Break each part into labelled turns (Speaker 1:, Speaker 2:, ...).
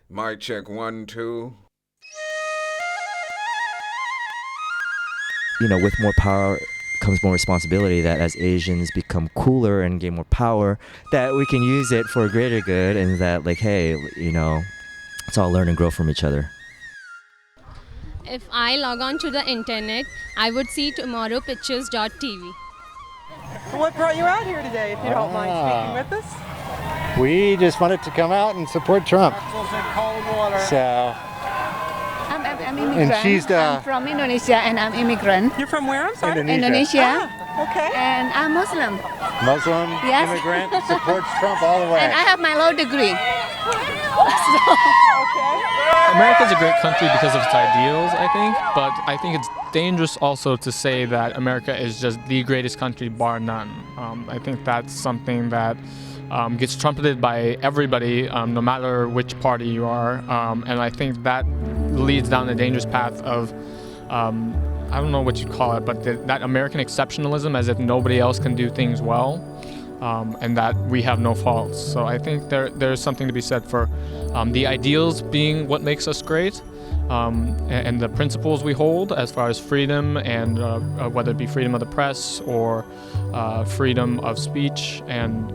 Speaker 1: Mic check 1, 2.
Speaker 2: With more power comes more responsibility, that as Asians become cooler and gain more power, that we can use it for a greater good, and that hey, let's all learn and grow from each other.
Speaker 3: If I log on to the internet, I would see Tomorrowpictures.TV.
Speaker 4: What brought you out here today, if you don't mind speaking with us?
Speaker 5: We just wanted to come out and support Trump. So.
Speaker 6: I'm immigrant.
Speaker 5: And she's
Speaker 6: I'm from Indonesia and I'm immigrant.
Speaker 4: You're from where? I'm sorry?
Speaker 6: Indonesia.
Speaker 4: Okay.
Speaker 6: And I'm Muslim.
Speaker 5: Muslim,
Speaker 6: Yes.
Speaker 5: immigrant, supports Trump all the way.
Speaker 6: And I have my law degree.
Speaker 7: America's a great country because of its ideals, I think, but I think it's dangerous also to say that America is just the greatest country bar none. I think that's something that gets trumpeted by everybody, no matter which party you are, and I think that leads down a dangerous path of, I don't know what you'd call it, but that American exceptionalism, as if nobody else can do things well, and that we have no faults. So I think there's something to be said for the ideals being what makes us great, and the principles we hold as far as freedom, and whether it be freedom of the press or freedom of speech, and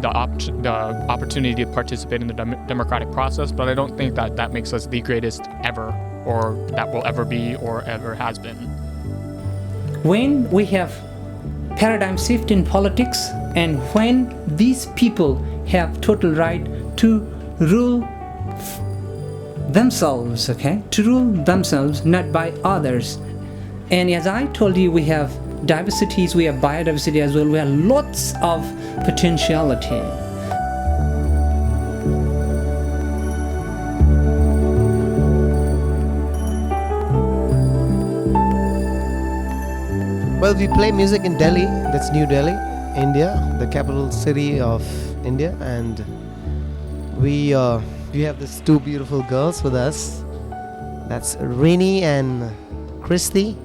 Speaker 7: the opportunity to participate in the democratic process. But I don't think that makes us the greatest ever, or that will ever be, or ever has been.
Speaker 8: When we have paradigm shift in politics, and when these people have total right to rule themselves, to rule themselves, not by others. And as I told you, we have diversities, we have biodiversity as well, we have lots of potentiality.
Speaker 9: Well, we play music in Delhi, that's New Delhi, India, the capital city of India, and we have these two beautiful girls with us. That's Rini and Christy,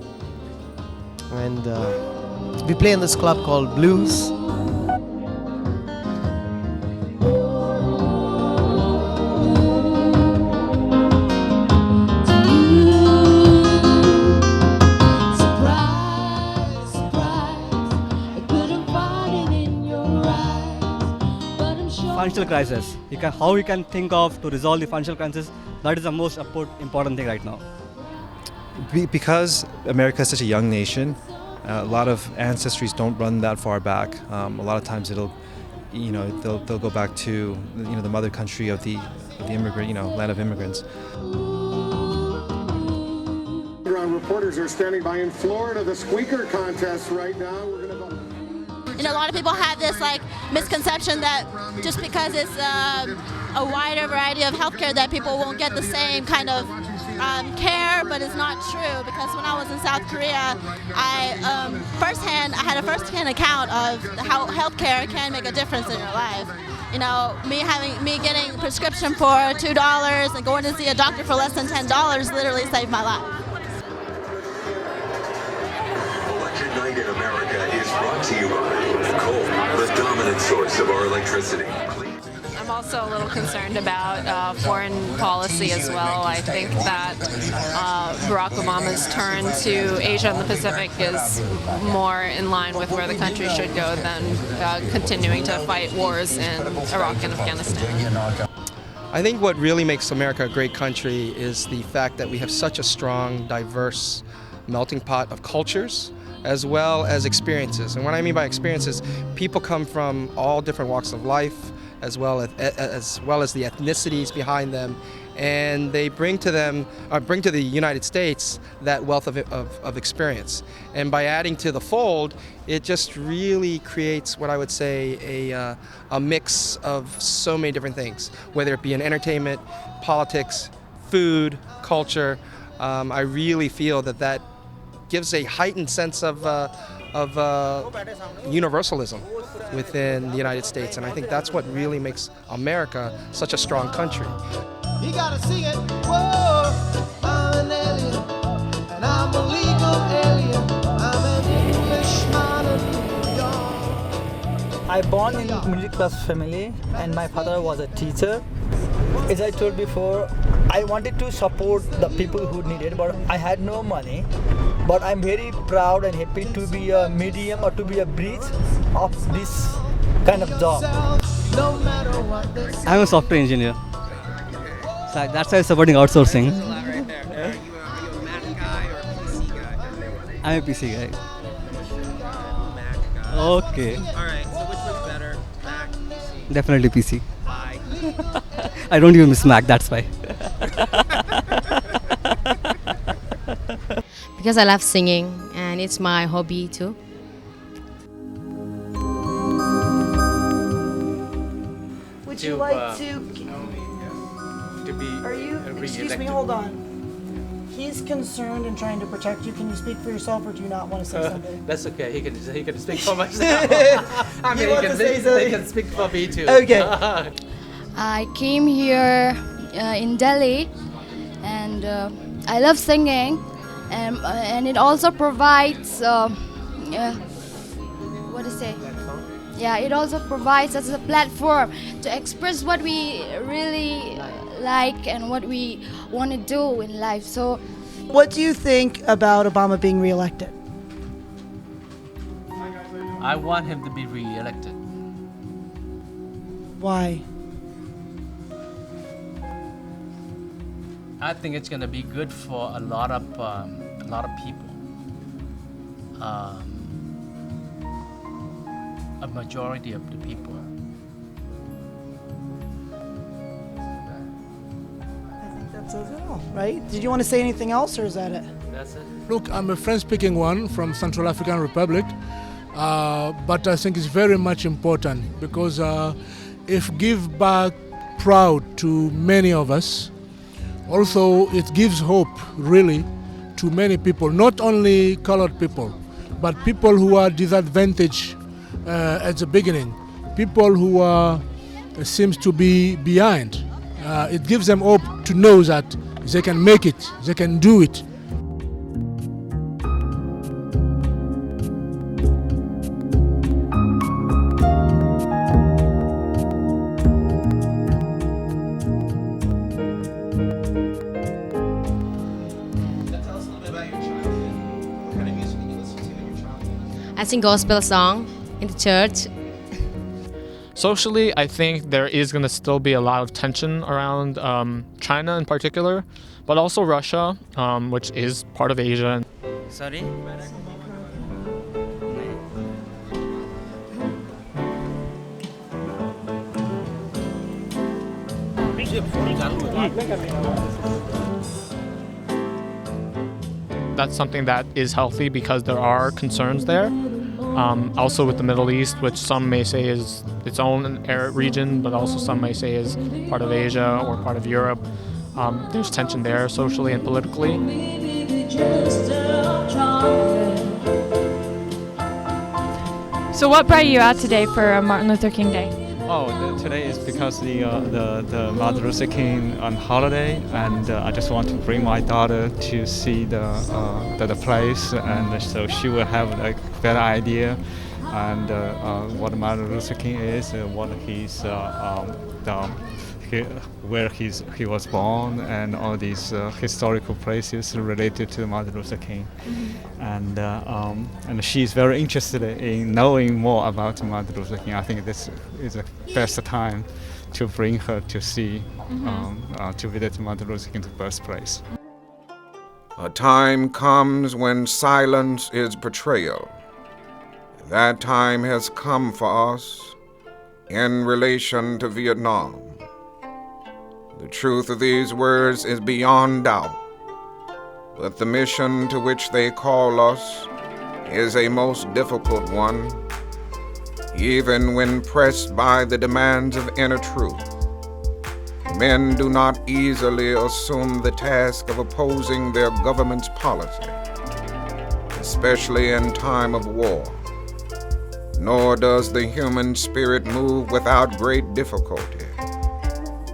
Speaker 9: and we play in this club called Blues.
Speaker 10: Financial crisis. How we can think of to resolve the financial crisis, that is the most important thing right now.
Speaker 11: Because America is such a young nation, a lot of ancestries don't run that far back. A lot of times they'll go back to the mother country of the immigrant, land of immigrants.
Speaker 12: Reporters are standing by in Florida, the squeaker contest right now. We're gonna go.
Speaker 13: A lot of people have this misconception that just because it's a wider variety of healthcare that people won't get the same kind of care, but it's not true, because when I was in South Korea, I had a first-hand account of how healthcare can make a difference in your life. Me getting a prescription for $2 and going to see a doctor for less than $10 literally saved my life.
Speaker 14: Election night in America is brought to you by coal, the dominant source of our electricity.
Speaker 15: I'm also a little concerned about foreign policy as well. I think that Barack Obama's turn to Asia and the Pacific is more in line with where the country should go than continuing to fight wars in Iraq and Afghanistan.
Speaker 16: I think what really makes America a great country is the fact that we have such a strong, diverse melting pot of cultures, as well as experiences. And what I mean by experiences, people come from all different walks of life, as well as the ethnicities behind them, and they bring to the United States that wealth of experience. And by adding to the fold, it just really creates what I would say a mix of so many different things, whether it be in entertainment, politics, food, culture. I really feel that gives a heightened sense of universalism within the United States, and I think that's what really makes America such a strong country.
Speaker 17: You gotta see it. Whoa, I'm an alien, and I'm a legal alien. I'm an Englishman in New York.
Speaker 18: I born in a middle class family, and my father was a teacher. as I told before, I wanted to support the people who needed, but I had no money. But I'm very proud and happy to be a medium or to be a bridge of this kind of job.
Speaker 10: I'm a software engineer. So that's why I'm supporting outsourcing. I'm a PC guy. Okay.
Speaker 19: Alright, so which one's better? Mac, PC?
Speaker 10: Definitely PC.
Speaker 19: Why?
Speaker 10: I don't even miss Mac, that's why.
Speaker 20: Because I love singing and it's my hobby too.
Speaker 4: Would you like to
Speaker 19: be
Speaker 4: Are you excuse me, hold on. He's concerned and trying to protect you. Can you speak for yourself or do you not want to say something?
Speaker 19: That's okay. He can speak for myself. I mean, he can speak for me too.
Speaker 4: Okay.
Speaker 21: I came here in Delhi, and I love singing, and it also provides what to say? Yeah, it also provides us a platform to express what we really like and what we want to do in life. So,
Speaker 4: What do you think about Obama being reelected?
Speaker 19: I want him to be re-elected.
Speaker 4: Why?
Speaker 19: I think it's gonna be good for a lot of people. A majority of the people.
Speaker 4: That says it all, right? Did you want to say anything else, or is that it?
Speaker 19: That's it.
Speaker 22: Look, I'm a French-speaking one from Central African Republic, but I think it's very much important because if give back proud to many of us, also it gives hope really to many people, not only colored people, but people who are disadvantaged at the beginning, people who seems to be behind. It gives them hope to know that they can make it, they can do it.
Speaker 20: I sing gospel song in the church.
Speaker 7: Socially, I think there is going to still be a lot of tension around China in particular, but also Russia, which is part of Asia.
Speaker 23: Sorry?
Speaker 7: That's something that is healthy because there are concerns there. Also with the Middle East, which some may say is its own region, but also some may say is part of Asia or part of Europe. There's tension there socially and politically.
Speaker 24: So what brought you out today for Martin Luther King Day?
Speaker 25: Today is because the Martin Luther King on holiday, and I just want to bring my daughter to see the place, and so she will have a better idea and what Martin Luther King is, what he's where he was born, and all these historical places related to Martin Luther King. And she's very interested in knowing more about Martin Luther King. I think this is the best time to bring her to see, to visit Martin Luther King's birthplace.
Speaker 1: A time comes when silence is betrayal. That time has come for us in relation to Vietnam. The truth of these words is beyond doubt, but the mission to which they call us is a most difficult one, even when pressed by the demands of inner truth. Men do not easily assume the task of opposing their government's policy, especially in time of war, nor does the human spirit move without great difficulty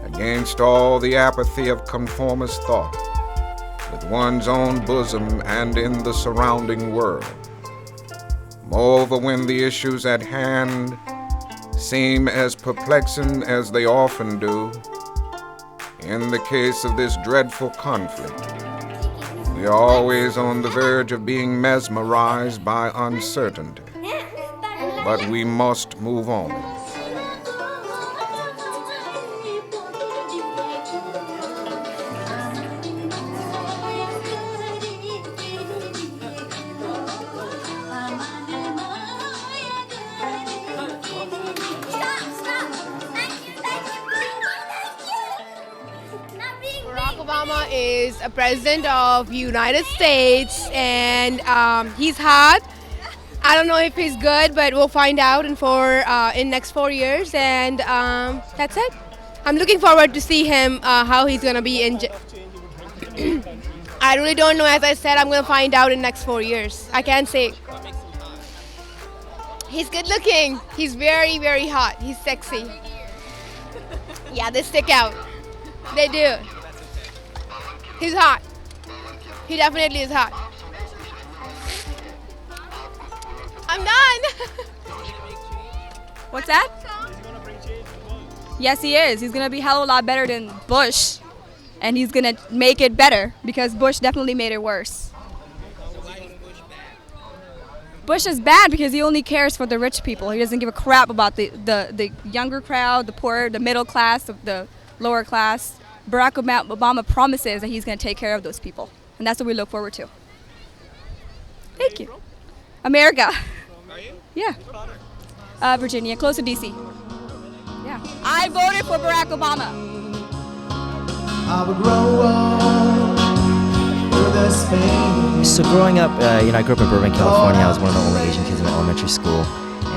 Speaker 1: against all the apathy of conformist thought with one's own bosom and in the surrounding world. Moreover, when the issues at hand seem as perplexing as they often do, In the case of this dreadful conflict, we are always on the verge of being mesmerized by uncertainty. But we must move on.
Speaker 2: Barack Obama is a president of United States, and he's hot. I don't know if he's good, but we'll find out in next 4 years, and that's it. I'm looking forward to see him how he's gonna be in. I really don't know. As I said, I'm gonna find out in next 4 years. I can't say. He's good looking. He's very, very hot. He's sexy. Yeah, they stick out. They do. He's hot. He definitely is hot. I'm done.
Speaker 3: What's that? Yes, he is. He's going to be a hell of a lot better than Bush. And he's going to make it better because Bush definitely made it worse. Bush is bad because he only cares for the rich people. He doesn't give a crap about the younger crowd, the poor, the middle class, the lower class. Barack Obama promises that he's going to take care of those people. And that's what we look forward to. Thank you. America. Yeah. Virginia, close to D.C. Yeah. I voted for Barack Obama.
Speaker 17: I would grow up with a Spain.
Speaker 5: So growing up, I grew up in Burbank, California. I was one of the only Asian kids in elementary school,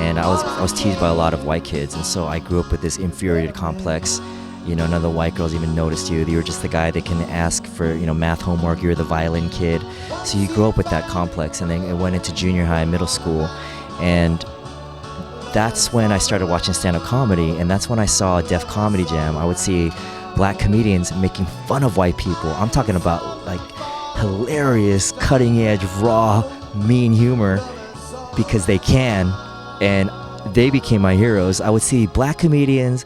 Speaker 5: and I was teased by a lot of white kids, and so I grew up with this inferiority complex. None of the white girls even noticed you. You were just the guy they can ask for, math homework. You were the violin kid. So you grew up with that complex, and then it went into junior high, middle school, and that's when I started watching stand-up comedy, and that's when I saw Def Comedy Jam. I would see black comedians making fun of white people. I'm talking about like hilarious, cutting-edge, raw, mean humor because they can, and they became my heroes. I would see black comedians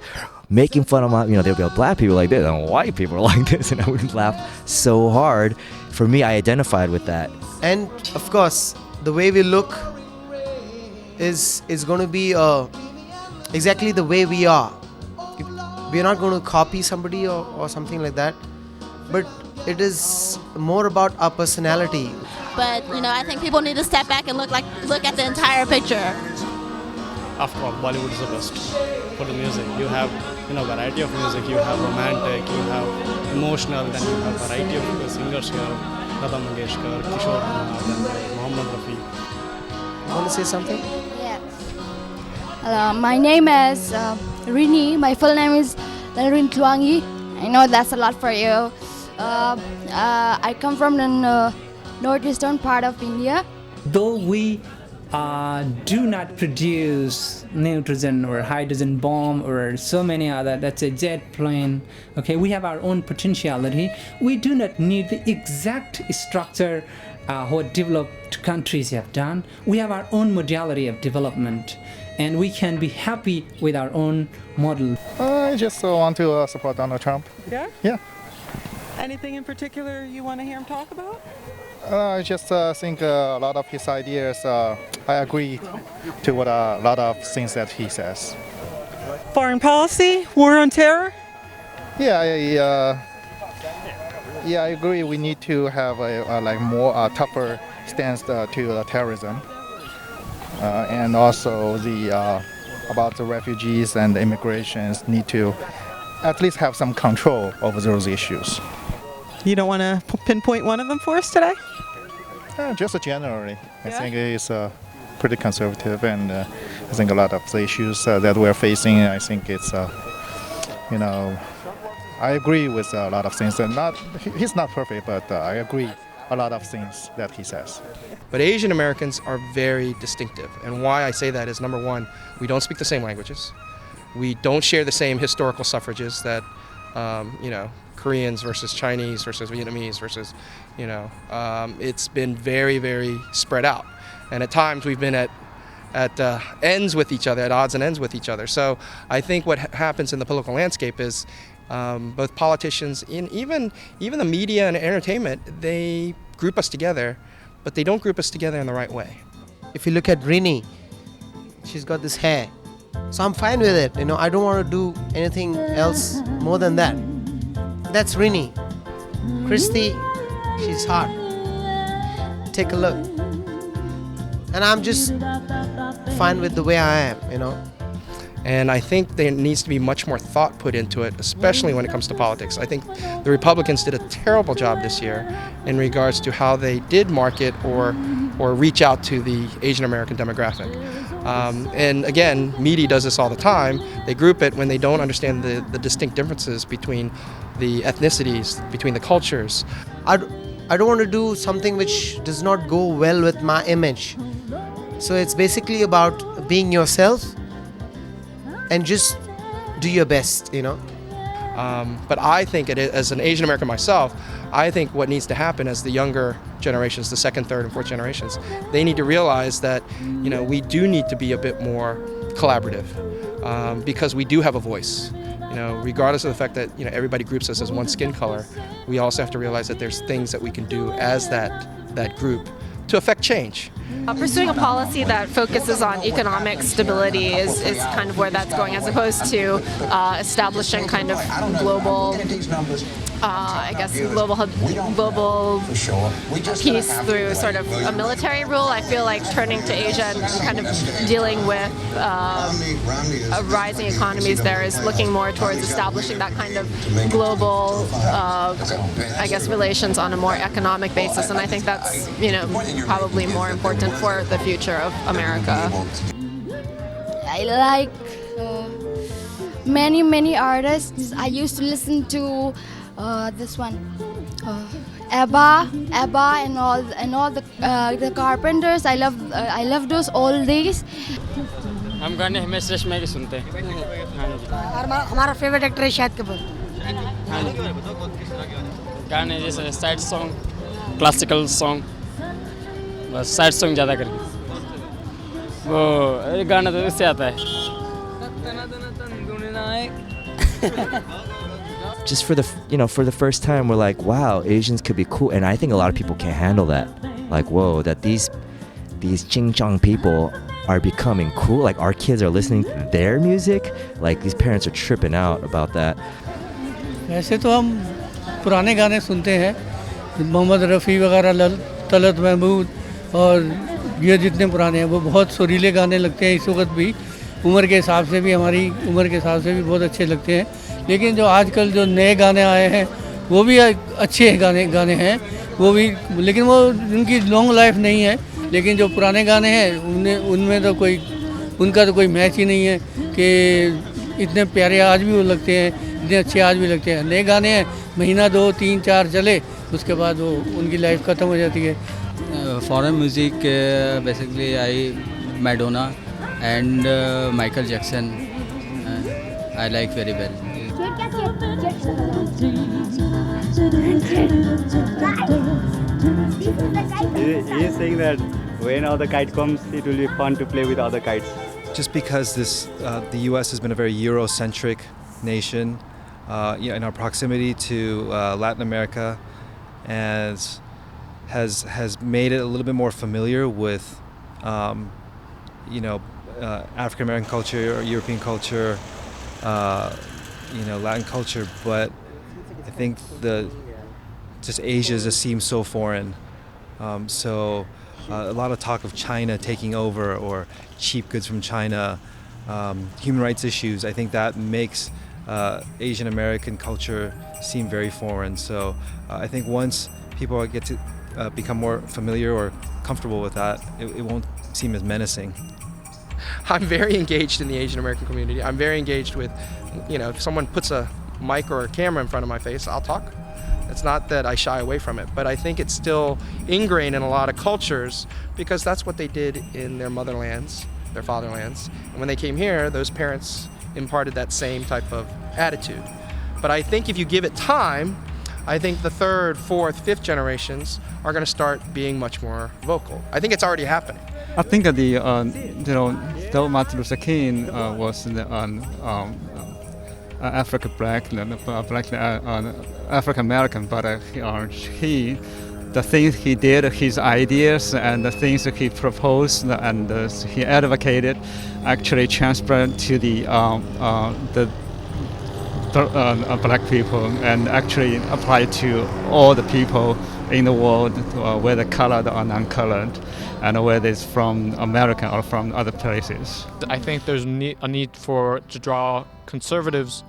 Speaker 5: making fun of my, they'll be black people like this and white people are like this, and I would laugh so hard. For me, I identified with that.
Speaker 9: And of course, the way we look is going to be exactly the way we are. We're not going to copy somebody or something like that, but it is more about our personality.
Speaker 13: But I think people need to step back and look at the entire picture.
Speaker 6: After all, Bollywood is the best for the music. You have variety of music. You have romantic, you have emotional, then you have variety of singers here. Lata Mangeshkar, Kishore Kumar, then Mohammed Rafi.
Speaker 9: You want to say something?
Speaker 21: Yes. My name is Rini. My full name is Lalrin Tluangi. I know that's a lot for you. I come from the northeastern part of India.
Speaker 8: Though we do not produce nitrogen or hydrogen bomb or so many other, that's a jet plane, okay, we have our own potentiality. We do not need the exact structure what developed countries have done. We have our own modality of development, and we can be happy with our own model.
Speaker 23: I just want to support Donald Trump.
Speaker 26: Yeah?
Speaker 23: Yeah.
Speaker 26: Anything in particular you want to hear him talk about?
Speaker 23: I just think a lot of his ideas, I agree to what a lot of things that he says.
Speaker 26: Foreign policy, war on terror?
Speaker 23: Yeah, I agree. We need to have a more tougher stance to terrorism, and also about the refugees and the immigrations need to at least have some control over those issues.
Speaker 26: You don't want to pinpoint one of them for us today?
Speaker 23: Just generally, I think it's pretty conservative, and I think a lot of the issues that we're facing, I think it's, I agree with a lot of things. And he's not perfect, but I agree a lot of things that he says.
Speaker 16: But Asian Americans are very distinctive, and why I say that is, number one, we don't speak the same languages. We don't share the same historical suffrages that, Koreans versus Chinese versus Vietnamese versus, it's been very, very spread out. And at times we've been at ends with each other, at odds and ends with each other. So I think what happens in the political landscape is both politicians, and even the media and entertainment, they group us together, but they don't group us together in the right way.
Speaker 9: If you look at Rini, she's got this hair. So I'm fine with it. I don't want to do anything else more than that. That's Rini. Christy, she's hot. Take a look. And I'm just fine with the way I am.
Speaker 16: And I think there needs to be much more thought put into it, especially when it comes to politics. I think the Republicans did a terrible job this year in regards to how they did market or reach out to the Asian American demographic. And again, media does this all the time. They group it when they don't understand the distinct differences between the ethnicities, between the cultures.
Speaker 9: I don't want to do something which does not go well with my image. So it's basically about being yourself and just do your best,
Speaker 16: But I think, as an Asian American myself, I think what needs to happen as the younger generations, the second, third, and fourth generations, they need to realize that, we do need to be a bit more collaborative because we do have a voice. Regardless of the fact that, everybody groups us as one skin color, we also have to realize that there's things that we can do as that group to affect change.
Speaker 10: Pursuing a policy that focuses on economic stability is kind of where that's going, as opposed to establishing kind of global, global peace through sort of a military rule. I feel like turning to Asia and kind of dealing with rising economies there is looking more towards establishing that kind of global, relations on a more economic basis. And I think that's, probably more important for the future of America.
Speaker 21: I like many artists. I used to listen to this one, ABBA, and all the Carpenters. I love those old days.
Speaker 11: हम गाने हमेशा रेशमा के सुनते हैं।
Speaker 12: हमारा favourite actor है शाहिद कपूर।
Speaker 11: गाने जैसे सैड सॉन्ग, क्लासिकल सॉन्ग, बस सैड सॉन्ग ज़्यादा करके। वो गाना तो इससे आता है।
Speaker 5: Just for the first time, we're like, wow, Asians could be cool, and I think a lot of people can't handle that. Like, whoa, that these Ching Chong people are becoming cool. Like, our kids are listening to their music. Like, these parents are tripping out about that.
Speaker 12: वैसे तो हम पुराने गाने सुनते हैं, मोहम्मद रफ़ी वगैरह, तलत महमूद और ये जितने पुराने हैं वो बहुत सुरीले गाने लगते हैं इस वक्त भी, उम्र के हिसाब से भी, हमारी उम्र के हिसाब से भी बहुत अच्छे लगते हैं। लेकिन जो आजकल जो नए गाने आए हैं वो भी अच्छे गाने हैं वो भी, लेकिन वो उनकी लॉन्ग लाइफ नहीं है। लेकिन जो पुराने गाने हैं उनमें तो उनका तो कोई मैच ही नहीं है कि इतने प्यारे आज भी वो लगते हैं, इतने अच्छे आज भी लगते हैं। नए गाने हैं, महीना 2, 3, 4 चले, उसके बाद वो उनकी लाइफ ख़त्म हो जाती है।
Speaker 14: Foreign music, basically Madonna and Michael Jackson, I like very well.
Speaker 15: He is saying that when the kite comes, it will be fun to play with other kites.
Speaker 18: Just because the U.S. has been a very Eurocentric nation, in our proximity to Latin America, and has made it a little bit more familiar with, African American culture, or European culture, Latin culture. But I think just Asia just seems so foreign. So a lot of talk of China taking over or cheap goods from China, human rights issues. I think that makes Asian American culture seem very foreign. So I think once people get to become more familiar or comfortable with that, it won't seem as menacing.
Speaker 16: I'm very engaged in the Asian American community. I'm very engaged with, if someone puts a mic or a camera in front of my face, I'll talk. It's not that I shy away from it, but I think it's still ingrained in a lot of cultures because that's what they did in their motherlands, their fatherlands. And when they came here, those parents imparted that same type of attitude. But I think if you give it time, I think the 3rd, 4th, 5th generations are going to start being much more vocal. I think it's already happening.
Speaker 25: I think though Martin Luther King was African American, but the things he did, his ideas and the things that he proposed and he advocated, actually transferred to the black people and actually applied to all the people in the world, whether colored or non-colored, and whether it's from America or from other places.
Speaker 4: I think there's a need to draw conservatives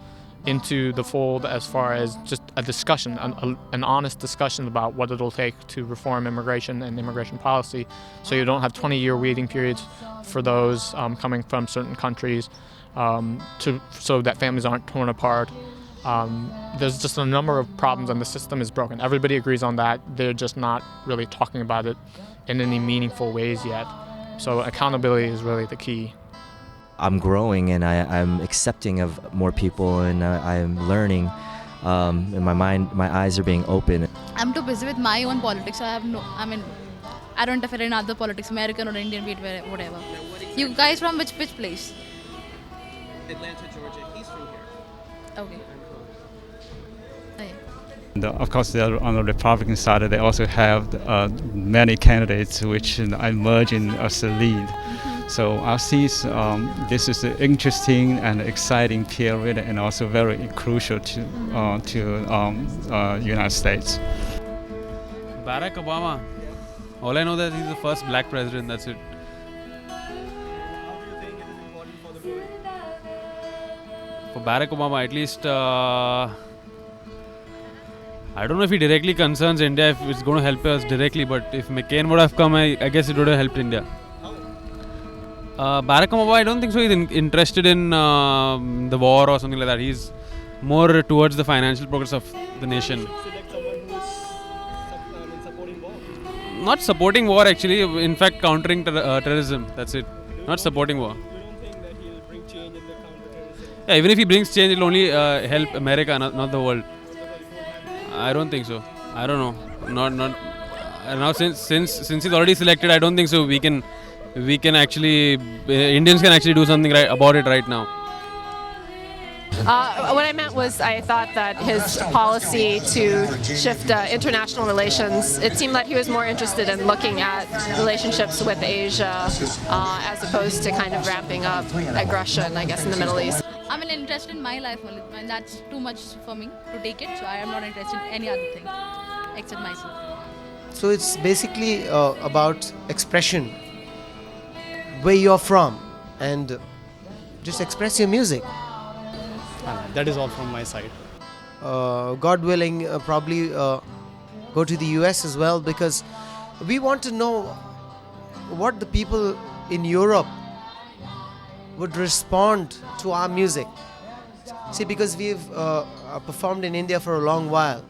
Speaker 4: into the fold as far as just a discussion, an honest discussion about what it'll take to reform immigration and immigration policy, so you don't have 20-year waiting periods for those coming from certain countries, so that families aren't torn apart. There's just a number of problems and the system is broken. Everybody agrees on that. They're just not really talking about it in any meaningful ways yet. So accountability is really the key.
Speaker 5: I'm growing and I'm accepting of more people, and I'm learning. In my mind, my eyes are being open.
Speaker 7: I'm too busy with my own politics, so I don't interfere in other politics, American or Indian, whatever. You guys from which place?
Speaker 19: Atlanta, Georgia. He's from here.
Speaker 7: Okay.
Speaker 25: And of course, on the Republican side, they also have many candidates which are emerging as a lead. So I see this is an interesting and exciting period, and also very crucial to United States.
Speaker 20: Barack Obama. All I know that he's the first black president. That's it. For Barack Obama, at least, I don't know if he directly concerns India, if it's going to help us directly, but if McCain would have come, I guess it would have helped India. Barack Obama, I don't think so he's interested in the war or something like that. He's more towards the financial progress of the nation. Not supporting war actually, in fact countering terrorism, that's it. Not supporting war. Yeah, even if he brings change, it will only help America, not the world. I don't think so. I don't know. Not. Now since he's already selected, I don't think so. We can actually Indians can actually do something about it right now.
Speaker 10: What I meant was I thought that his policy to shift international relations, it seemed like he was more interested in looking at relationships with Asia as opposed to kind of ramping up aggression, I guess, in the Middle East.
Speaker 7: I'm interested in my life only, and that's too much for me to take it, so I am not interested in any other thing except myself.
Speaker 9: So it's basically about expression, where you're from, and just express your music.
Speaker 6: That is all from my side.
Speaker 9: God willing, probably go to the US as well, because we want to know what the people in Europe would respond to our music. See, because we've performed in India for a long while.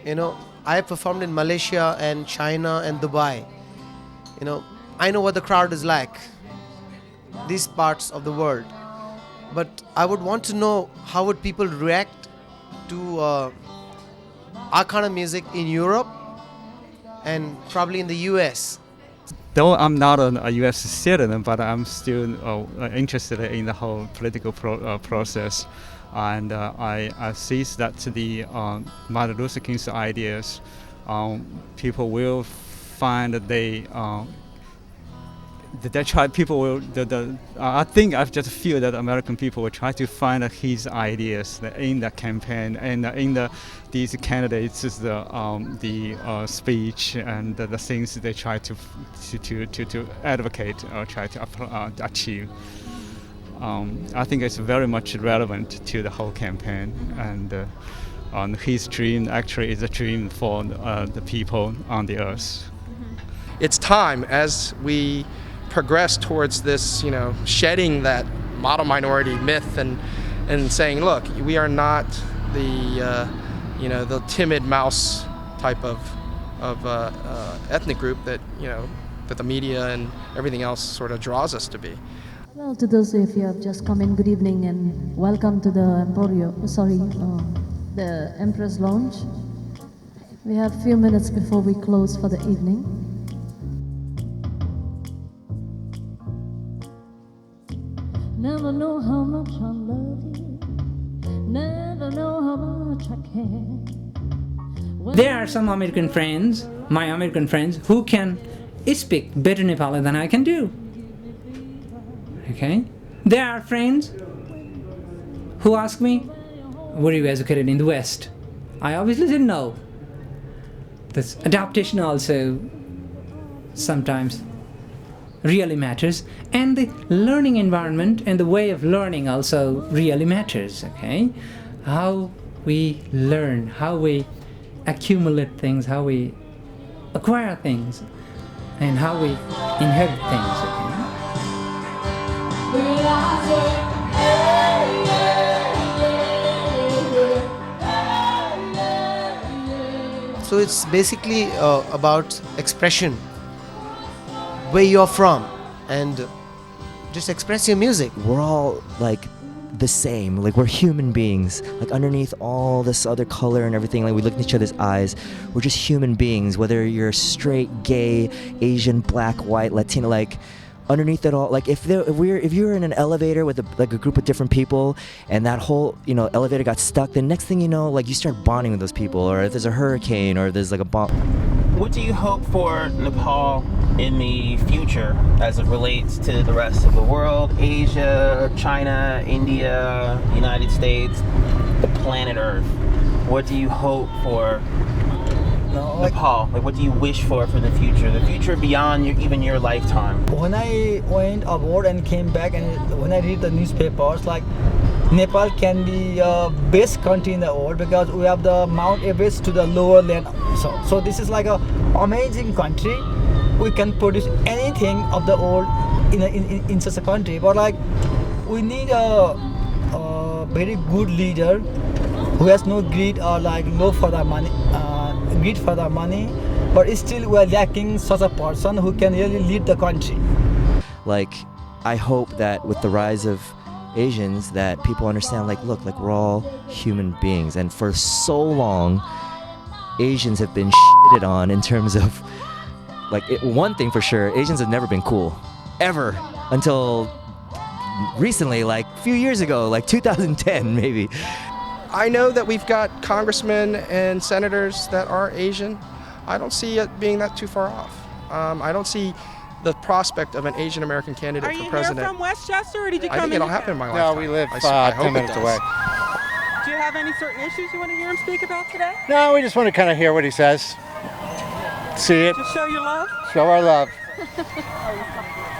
Speaker 9: You know, I performed in Malaysia and China and Dubai. You know, I know what the crowd is like, these parts of the world. But I would want to know how would people react to our kind of music in Europe and probably in the US.
Speaker 25: Though I'm not a U.S. citizen, but I'm still interested in the whole political process, and I see that the Martin Luther King's ideas, people will find that I think I just feel that American people will try to find his ideas in the campaign and in these candidates, the speech and the things they try to advocate or try to achieve. I think it's very much relevant to the whole campaign, and his dream actually is a dream for the people on the earth.
Speaker 16: It's time as we progress towards this, shedding that model minority myth and saying, look, we are not the timid mouse type of ethnic group that the media and everything else sort of draws us to be.
Speaker 22: Well, to those of you who have just come in, good evening and welcome to the the Empress Lounge. We have a few minutes before we close for the evening. Never know how much I love you
Speaker 8: There are some American friends, my American friends, who can speak better Nepali than I can do. Okay? There are friends who ask me, were you educated in the West? I obviously said no. This adaptation also sometimes really matters, and the learning environment and the way of learning also really matters. Okay, how we learn, how we accumulate things, how we acquire things, and how we inherit things.
Speaker 9: So it's basically about expression, where you're from, and just express your music.
Speaker 5: We're all like the same, like we're human beings, like underneath all this other color and everything, like we look in each other's eyes, we're just human beings, whether you're straight, gay, Asian, black, white, Latino, like underneath it all, like if you're in an elevator with a group of different people and that whole elevator got stuck, then next thing you know, like you start bonding with those people, or if there's a hurricane or there's like a bomb.
Speaker 19: What do you hope for Nepal in the future as it relates to the rest of the world, Asia, China, India, United States, the planet Earth? What do you hope for Nepal? Like, what do you wish for the future beyond even your lifetime?
Speaker 1: When I went abroad and came back, and when I read the newspapers, like Nepal can be best country in the world because we have the Mount Everest to the lower land. So this is like a amazing country. We can produce anything of the world in such a country. But like we need a very good leader who has no greed or like no for the money, greed for the money. But still we are lacking such a person who can really lead the country.
Speaker 5: Like I hope that with the rise of Asians that people understand, like look, like we're all human beings, and for so long Asians have been shitted on in terms of like one thing for sure, Asians have never been cool ever until recently, like a few years ago, like 2010 maybe.
Speaker 16: I know that we've got congressmen and senators that are Asian. I don't see it being that too far off. I don't see the prospect of an Asian American candidate for president.
Speaker 2: Are you here from Westchester, or did you come in?
Speaker 16: I think it'll happen in my lifetime.
Speaker 2: No, we live
Speaker 3: 10 minutes away.
Speaker 2: Do you have any certain issues you want to hear him speak about today?
Speaker 3: No, we just want to kind of hear what he says. See it.
Speaker 2: Just show your love?
Speaker 3: Show our love.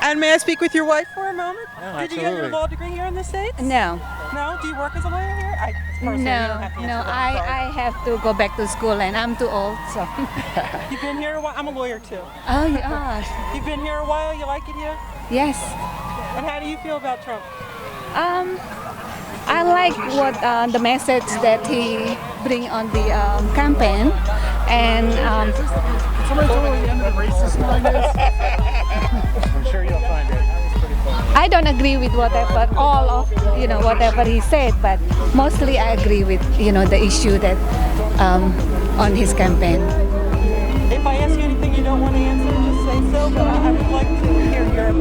Speaker 2: And may I speak with your wife for a moment?
Speaker 3: No,
Speaker 2: Did you get your law degree here in the States?
Speaker 13: No.
Speaker 2: No? Do you work as a lawyer here?
Speaker 13: I have to go back to school and I'm too old, so.
Speaker 2: You've been here a while? I'm a lawyer too.
Speaker 13: Oh, you are?
Speaker 2: You've been here a while? You like it here?
Speaker 13: Yes.
Speaker 2: And how do you feel about Trump?
Speaker 13: I like what the message that he bring on the campaign, and
Speaker 3: Somebody told me the end of the racist line is. I'm sure you'll find it.
Speaker 13: I don't agree with all of whatever he said, but mostly I agree with the issue that on his campaign.
Speaker 2: If I ask you anything you don't want to answer, just say so, but I would like to hear your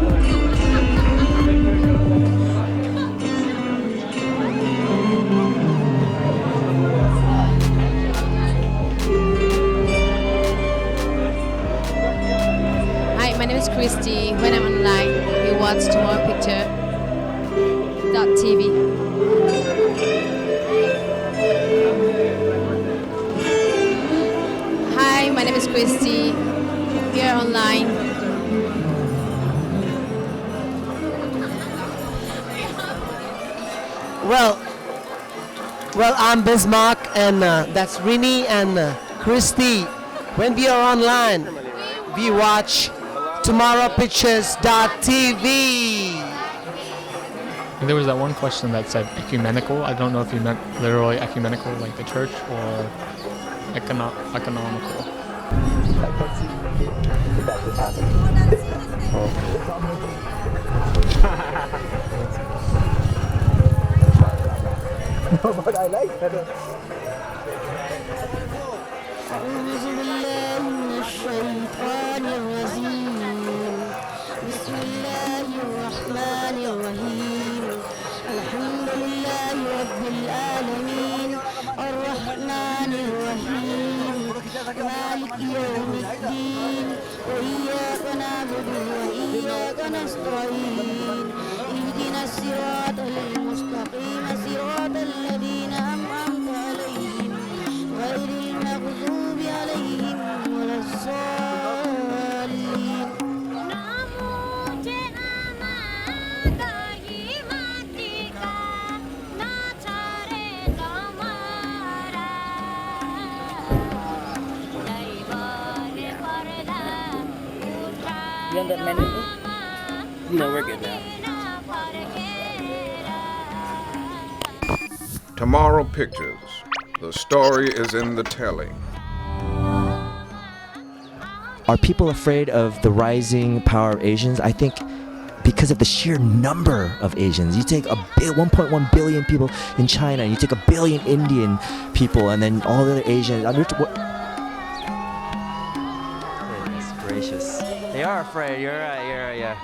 Speaker 17: Hi, my name is Christy. When I'm online, you watch Tomorrowpictures.TV. Hi, my name is Christy. We are online.
Speaker 9: Well, I'm Bismarck, and that's Rini and Christy. When we are online, we watch Tomorrowpictures.TV.
Speaker 4: And there was that one question that said ecumenical. I don't know if you meant literally ecumenical, like the church, or economical.
Speaker 3: No, but I like that.
Speaker 24: بسم الله الرحمن الرحيم الحمد لله رب العالمين الرحمن يوم الدين وإياك نعبد وإياك نستعين اهدنا الصراط المستقيم صراط الذين أنعمت عليهم غير المغضوب عليهم ولا الضالين
Speaker 11: You on that menu? No, we're good now.
Speaker 12: Tomorrow Pictures. The story is in the telling.
Speaker 5: Are people afraid of the rising power of Asians? I think because of the sheer number of Asians. You take 1.1 billion people in China, and you take 1 billion Indian people, and then all the other Asians. Goodness gracious. They are afraid. You're right. Yeah.